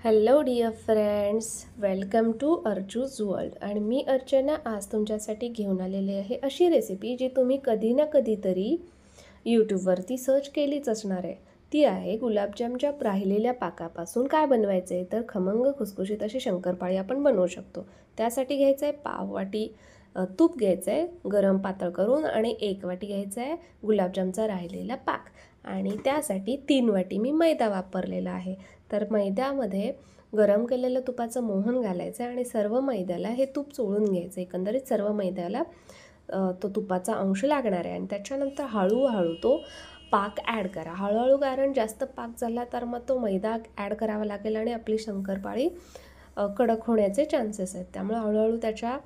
Hello dear friends, welcome to Archu's world. आणि मी अर्चना आज तुमच्यासाठी घेऊन आलेली आहे अशी रेसिपी जी तुम्ही कधी ना कधीतरी यूट्यूबवरती सर्च केलीच असणार आहे. ती आहे गुलाबजामच्या राहिलेल्या पाकापासून काय बनवायचं आहे तर खमंग खुसखुशीत अशी शंकरपाळी आपण बनवू शकतो. त्यासाठी घ्यायचं आहे पाव वाटी तूप घ्यायचं आहे गरम पातळ करून, आणि 1 वाटी घ्यायचं आहे गुलाबजामचा राहिलेला पाक, आणि त्यासाठी 3 वाटी मी मैदा वापरलेला आहे. तर मैद्यामध्ये गरम केलेलं तुपाचं मोहन घालायचं आहे आणि सर्व मैद्याला हे तूप चोळून घ्यायचं. एकंदरीत सर्व मैद्याला तो तुपाचा अंश लागणार आहे. आणि त्याच्यानंतर हळूहळू तो पाक ॲड करा. हळूहळू, कारण जास्त पाक झाला तर मग तो मैदा ॲड करावा लागेल आणि आपली शंकरपाळी कडक होण्याचे चान्सेस आहेत. त्यामुळे हळूहळू त्याच्या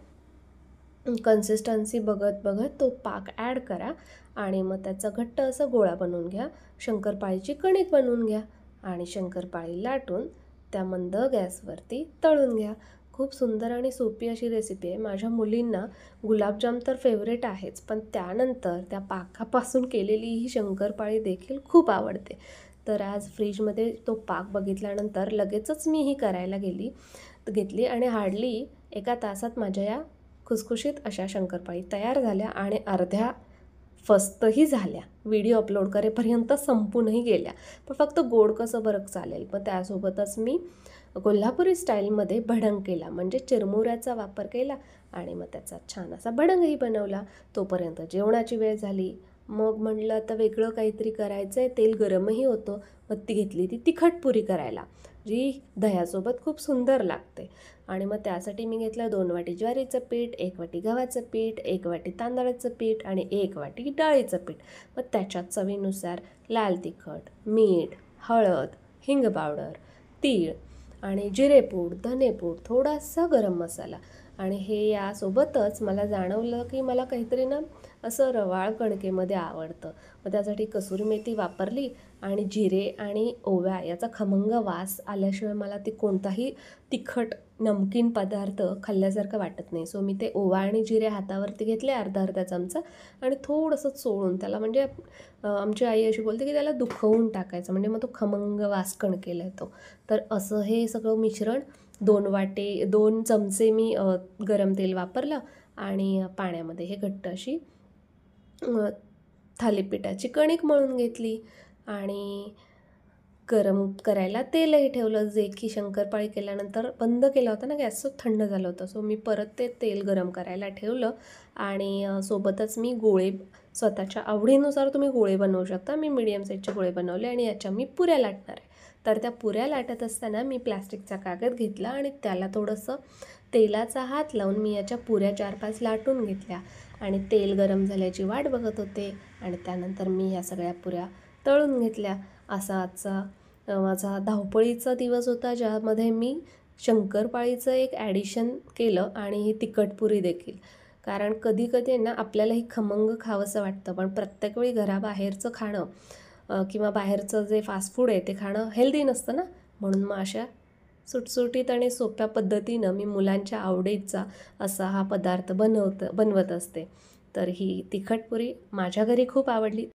कन्सिस्टन्सी बघत बघत तो पाक ॲड करा आणि मग त्याचा घट्ट असं गोळा बनवून घ्या. शंकरपाळीची कणिक बनवून घ्या आणि शंकरपाळी लाटून त्या मंद गॅसवरती तळून घ्या. खूप सुंदर आणि सोपी अशी रेसिपी आहे. माझ्या मुलींना गुलाबजाम तर फेवरेट आहेच, पण त्यानंतर त्या पाकापासून केलेली ही शंकरपाळी देखील खूप आवडते. तर आज फ्रीजमध्ये तो पाक बघितल्यानंतर लगेचच मी ही करायला घेतली आणि हार्डली एका तासात माझ्या या खुसखुशीत अशा शंकरपाळी तयार झाल्या आणि अर्ध्या फस्तही झाल्या. व्हिडिओ अपलोड करेपर्यंत संपूनही गेल्या. पण फक्त गोड कसं बरं चालेल. पण त्यासोबतच मी कोल्हापुरी स्टाईलमध्ये भडंग केला, म्हणजे चिरमुऱ्याचा वापर केला आणि मग त्याचा छान असा भडंगही बनवला. तोपर्यंत जेवणाची वेळ झाली. मग म्हटलं आता वेगळं काहीतरी करायचं आहे. तेल गरमही होतं. मग घेतली ती तिखट पुरी करायला, जी दह्यासोबत खूप सुंदर लागते. आणि मग त्यासाठी मी घेतलं 2 वाटी ज्वारीचं पीठ, 1 वाटी गव्हाचं पीठ, 1 वाटी तांदळाचं पीठ आणि 1 वाटी डाळीचं पीठ. मग त्याच्यात चवीनुसार लाल तिखट, मीठ, हळद, हिंग पावडर, तीळ आणि जिरेपूड, धनेपूड, थोडासा गरम मसाला. आणि हे यासोबतच मला जाणवलं की मला काहीतरी ना असं रवाळ कणकेमध्ये आवडतं. मग त्यासाठी कसुरी मेथी वापरली आणि जिरे आणि ओव्या याचा खमंग वास आल्याशिवाय मला ते कोणताही तिखट नमकीन पदार्थ खाल्ल्यासारखं वाटत नाही. सो मी ते ओवा आणि जिरे हातावरती घेतले अर्धा चमचा आणि थोडंसं चोळून त्याला, म्हणजे आमची आई अशी बोलते की त्याला दुखवून टाकायचं, म्हणजे मग तो खमंग वास कणकेला येतो. तर असं हे सगळं मिश्रण 2 चमचे मी गरम तेल वापरलं आणि पाण्यामध्ये हे घट्ट अशी थालीपीठाची कणिक मळून घेतली आणि गरम करायला तेलही ठेवलं, जे की शंकरपाळी केल्यानंतर बंद केला होता ना गॅस, थंड झालं होतं. सो मी परत ते तेल गरम करायला ठेवलं आणि सोबतच मी गोळे स्वतःच्या आवडीनुसार तुम्ही गोळे बनवू शकता. मी मीडियम साईजचे गोळे बनवले आणि याच्या मी पुऱ्या लाटणार आहे. तर त्या पुऱ्या लाटत असताना मी प्लॅस्टिकचा कागद घेतला आणि त्याला थोडंसं तेलाचा हात लावून मी याच्या पुऱ्या 4-5 लाटून घेतल्या आणि तेल गरम झाल्याची वाट बघत होते. आणि त्यानंतर मी ह्या सगळ्या पुऱ्या तळून घेतल्या. असा आजचा माझा धावपळीचा दिवस होता, ज्यामध्ये मी शंकरपाळीचं एक ॲडिशन केलं आणि ही तिखटपुरी देखील. कारण कधी कधी ना आपल्यालाही खमंग खावंसं वाटतं, पण प्रत्येक वेळी घराबाहेरचं खाणं किंवा बाहेरचं जे फास्ट फूड आहे ते खाणं हेल्दी नसतं ना. म्हणून मग अशा सुटसुटीत आणि सोप्या पद्धतीनं मी मुलांच्या आवडीचा असा हा पदार्थ बनवत असते. तर ही तिखटपुरी माझ्या घरी खूप आवडली.